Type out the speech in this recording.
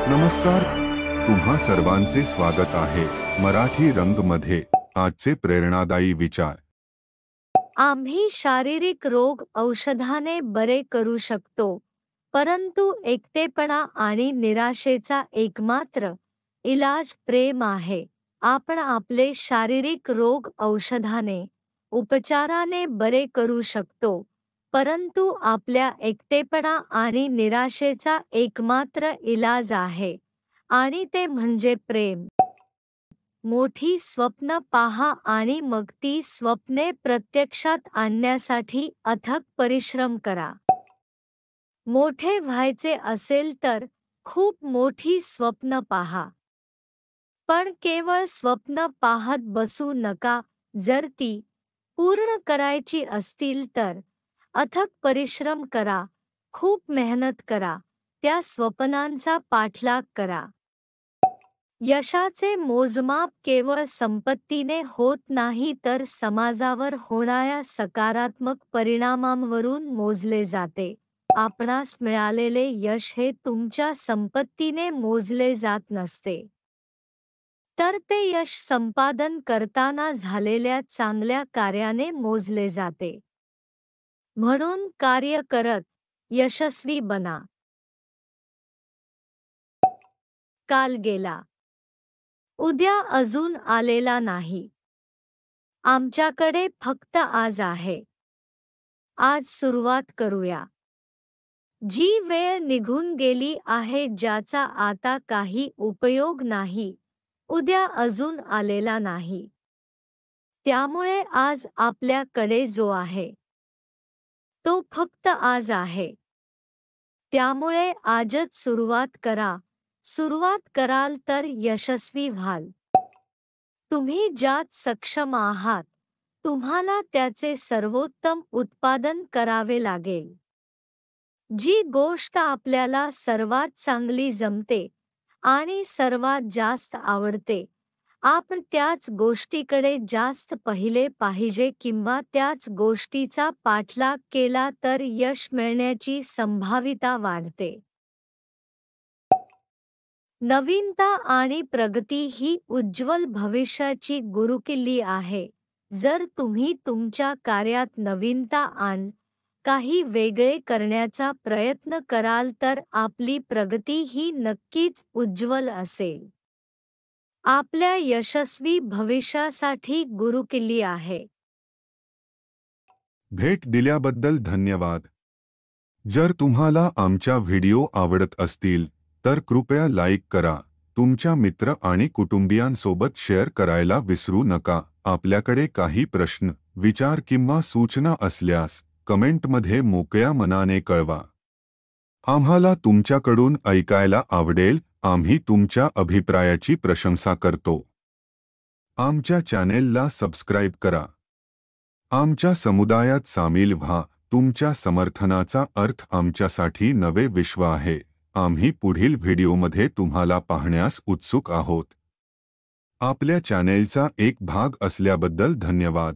नमस्कार, तुम्हा सर्वांचे स्वागत आहे मराठी रंग मध्ये। आजचे प्रेरणादायी विचार। आम्ही शारीरिक रोग औषधाने बरे करू शकतो, परंतु एकटेपणा आणि निराशेचा एकमात्र इलाज प्रेम आहे। आपण आपले शारीरिक रोग औषधाने, उपचाराने बरे करू शकतो, परंतु आपल्या एकटेपणा आणि निराशेचा एकमात्र इलाज आहे, आणि ते म्हणजे प्रेम। मोठी स्वप्न पहा आणि मग ती स्वप्ने प्रत्यक्षात आणण्यासाठी अथक परिश्रम करा। मोठे व्हायचे असेल तर खूप मोठी स्वप्न पहा, पण केवळ स्वप्न पाहत बसू नका। जर ती पूर्ण करायची असतील तर अथक परिश्रम करा, खूप मेहनत करा, त्या स्वप्नांचा पाठलाग करा। यशाचे मोजमाप केवळ संपत्तीने होत नाही तर समाजावर होणाऱ्या सकारात्मक परिणामांवरून मोजले जाते। आपणास मिळालेले यश हे तुमच्या संपत्तीने मोजले जात नसते, तर ते यश संपादन करताना झालेल्या चांगल्या कार्याने मोजले जाते। म्हणून कार्य करत यशस्वी बना। काल गेला, उद्या अजून आलेला नाही। आमच्याकडे फक्त आज आहे। आज सुरुवात करूया। जी वेळ निघून गेली आहे, ज्याचा आता काही उपयोग नाही, उद्या अजून आलेला नाही। त्यामुळे आज आपल्याकडे जो आहे तो फक्त आज आहे। त्यामुळे आजच सुरुवात करा। सुरुवात कराल तर यशस्वी व्हाल। तुम्ही ज्यात सक्षम आहात, तुम्हाला त्याचे सर्वोत्तम उत्पादन करावे लागेल। जी गोष्ट आपल्याला सर्वात चांगली जमते आणि सर्वात जास्त आवडते, आपण त्याच गोष्टीकडे जास्त पाहिले पाहिजे किंवा त्याच गोष्टीचा पाठलाग केला तर यश मिळण्याची संभाव्यता वाढते। नवीनता आणि प्रगती ही उज्ज्वल भविष्याची गुरुकिल्ली आहे। जर तुम्ही तुमच्या कार्यात नवीनता आण काही वेगळे करण्याचा प्रयत्न कराल तर आपली प्रगती ही नक्कीच उज्ज्वल असेल। आपल्या यशस्वी भविष्यासाठी गुरुकिल्ली आहे। भेट दिल्याबद्दल धन्यवाद। जर तुम्हाला आमच्या व्हिडिओ आवडत असतील तर कृपया लाईक करा, तुमच्या मित्र आणि कुटुंबियांसोबत शेअर करायला विसरू नका। आपल्याकडे काही प्रश्न, विचार किंवा सूचना असल्यास कमेंटमध्ये मोकळ्या मनाने कळवा। आम्हाला तुमच्याकडून ऐकायला आवडेल। आम्ही तुमच्या अभिप्रायाची प्रशंसा करतो। आमच्या चॅनेलला सबस्क्राईब करा। आमच्या समुदायात सामील व्हा। तुमच्या समर्थनाचा अर्थ आमच्यासाठी नवे विश्व आहे। आम्ही पुढील व्हिडिओमध्ये तुम्हाला पाहण्यास उत्सुक आहोत। आपल्या चॅनेलचा एक भाग असल्याबद्दल धन्यवाद।